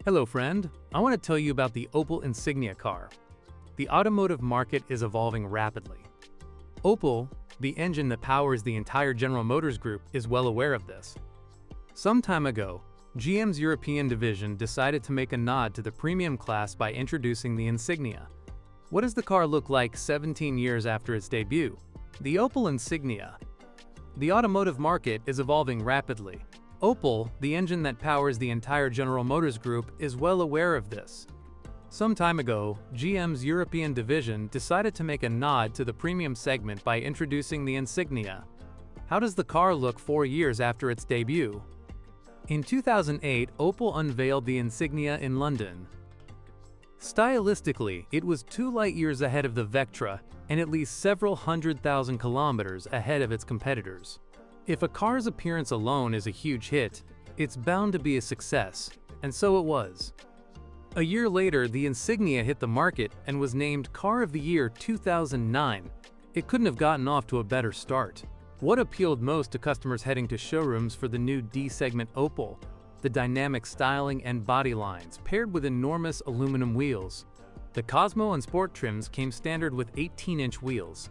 Hello friend, I want to tell you about the Opel Insignia car. The automotive market is evolving rapidly. Opel, the engine that powers the entire General Motors Group, is well aware of this. Some time ago, GM's European division decided to make a nod to the premium class by introducing the Insignia. What does the car look like 17 years after its debut? The Opel Insignia. The automotive market is evolving rapidly. Opel, the engine that powers the entire General Motors Group, is well aware of this. Some time ago, GM's European division decided to make a nod to the premium segment by introducing the Insignia. How does the car look 4 years after its debut? In 2008, Opel unveiled the Insignia in London. Stylistically, it was 2 light years ahead of the Vectra and at least several 100,000 kilometers ahead of its competitors. If a car's appearance alone is a huge hit, it's bound to be a success, and so it was. A year later, the Insignia hit the market and was named Car of the Year 2009. It couldn't have gotten off to a better start. What appealed most to customers heading to showrooms for the new D-segment Opel? The dynamic styling and body lines, paired with enormous aluminum wheels. The Cosmo and Sport trims came standard with 18-inch wheels.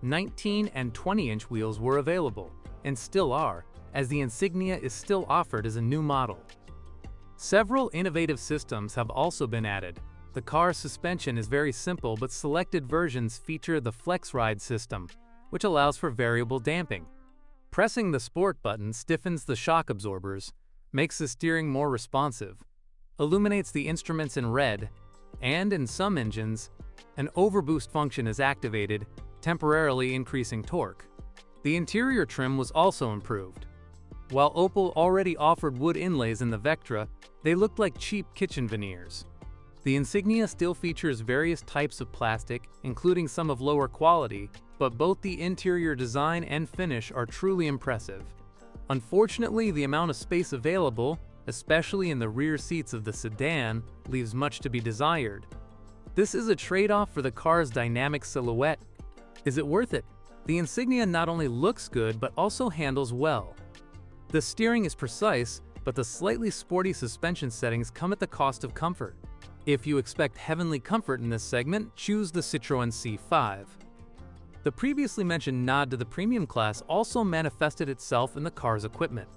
19 and 20-inch wheels were available, and still are, as the Insignia is still offered as a new model. Several innovative systems have also been added. The car's suspension is very simple, but selected versions feature the Flex Ride system, which allows for variable damping. Pressing the Sport button stiffens the shock absorbers, makes the steering more responsive, illuminates the instruments in red, and in some engines, an overboost function is activated, temporarily increasing torque. The interior trim was also improved. While Opel already offered wood inlays in the Vectra, they looked like cheap kitchen veneers. The Insignia still features various types of plastic, including some of lower quality, but both the interior design and finish are truly impressive. Unfortunately, the amount of space available, especially in the rear seats of the sedan, leaves much to be desired. This is a trade-off for the car's dynamic silhouette. Is it worth it? The Insignia not only looks good but also handles well. The steering is precise, but the slightly sporty suspension settings come at the cost of comfort. If you expect heavenly comfort in this segment, choose the Citroën C5. The previously mentioned nod to the premium class also manifested itself in the car's equipment.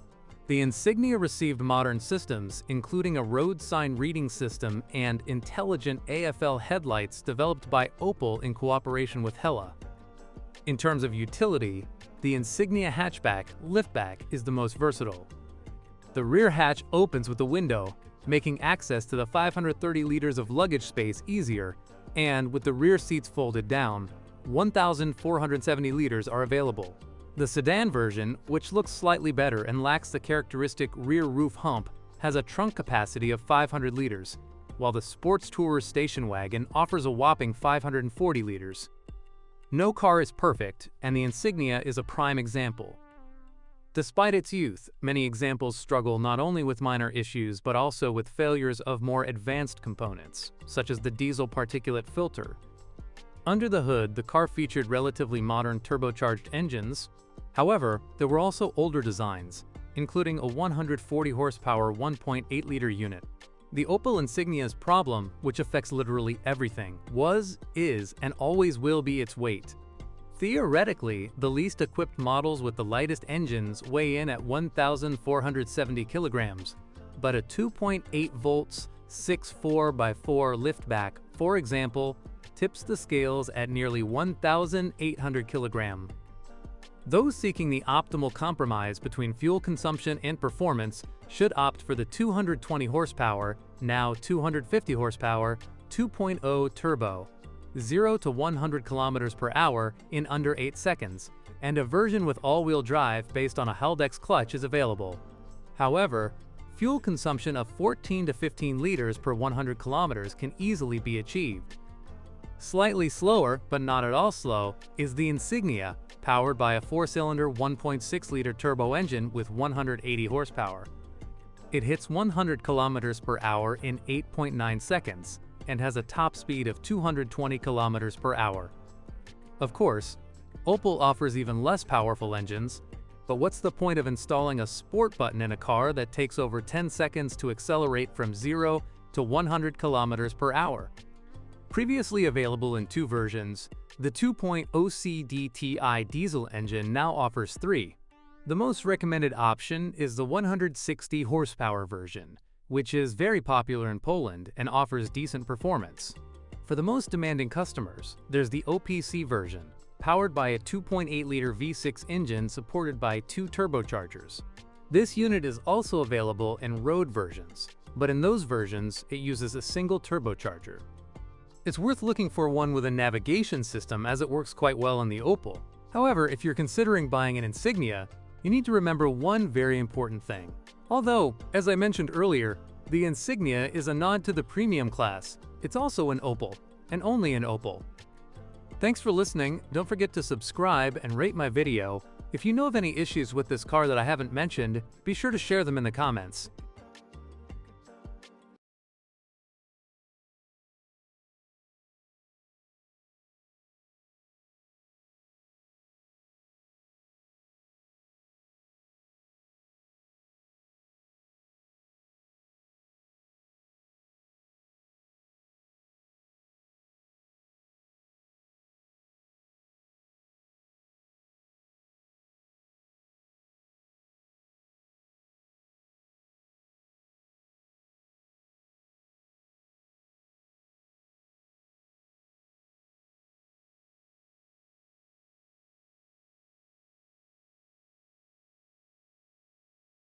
The Insignia received modern systems, including a road sign reading system and intelligent AFL headlights developed by Opel in cooperation with Hella. In terms of utility, the Insignia hatchback liftback is the most versatile. The rear hatch opens with a window, making access to the 530 liters of luggage space easier, and with the rear seats folded down, 1,470 liters are available. The sedan version, which looks slightly better and lacks the characteristic rear roof hump, has a trunk capacity of 500 liters, while the Sports Tourer station wagon offers a whopping 540 liters. No car is perfect, and the Insignia is a prime example. Despite its youth, many examples struggle not only with minor issues but also with failures of more advanced components, such as the diesel particulate filter. Under the hood, the car featured relatively modern turbocharged engines. However, there were also older designs, including a 140 horsepower 1.8-liter unit. The Opel Insignia's problem, which affects literally everything, was, is, and always will be its weight. Theoretically, the least equipped models with the lightest engines weigh in at 1,470 kilograms, but a 2.8 volts 6.4x4 liftback, for example, tips the scales at nearly 1,800 kilograms. Those seeking the optimal compromise between fuel consumption and performance should opt for the 220 horsepower, now 250 horsepower, 2.0 turbo, 0 to 100 kilometers per hour in under 8 seconds, and a version with all-wheel drive based on a Haldex clutch is available. However, fuel consumption of 14 to 15 liters per 100 kilometers can easily be achieved. Slightly slower, but not at all slow, is the Insignia, powered by a 4-cylinder 1.6-liter turbo engine with 180 horsepower. It hits 100 kilometers per hour in 8.9 seconds and has a top speed of 220 kilometers per hour. Of course, Opel offers even less powerful engines, But what's the point of installing a sport button in a car that takes over 10 seconds to accelerate from 0 to 100 kilometers per hour? Previously available in 2 versions, the 2.0 CDTI diesel engine now offers 3. The most recommended option is the 160 horsepower version, which is very popular in Poland and offers decent performance. For the most demanding customers, there's the OPC version, powered by a 2.8-liter V6 engine supported by 2 turbochargers. This unit is also available in road versions, but in those versions, it uses a single turbocharger. It's worth looking for one with a navigation system as it works quite well on the Opel. However, if you're considering buying an Insignia, you need to remember one very important thing. Although, as I mentioned earlier, the Insignia is a nod to the premium class, it's also an Opel, and only an Opel. Thanks for listening. Don't forget to subscribe and rate my video. If you know of any issues with this car that I haven't mentioned, be sure to share them in the comments.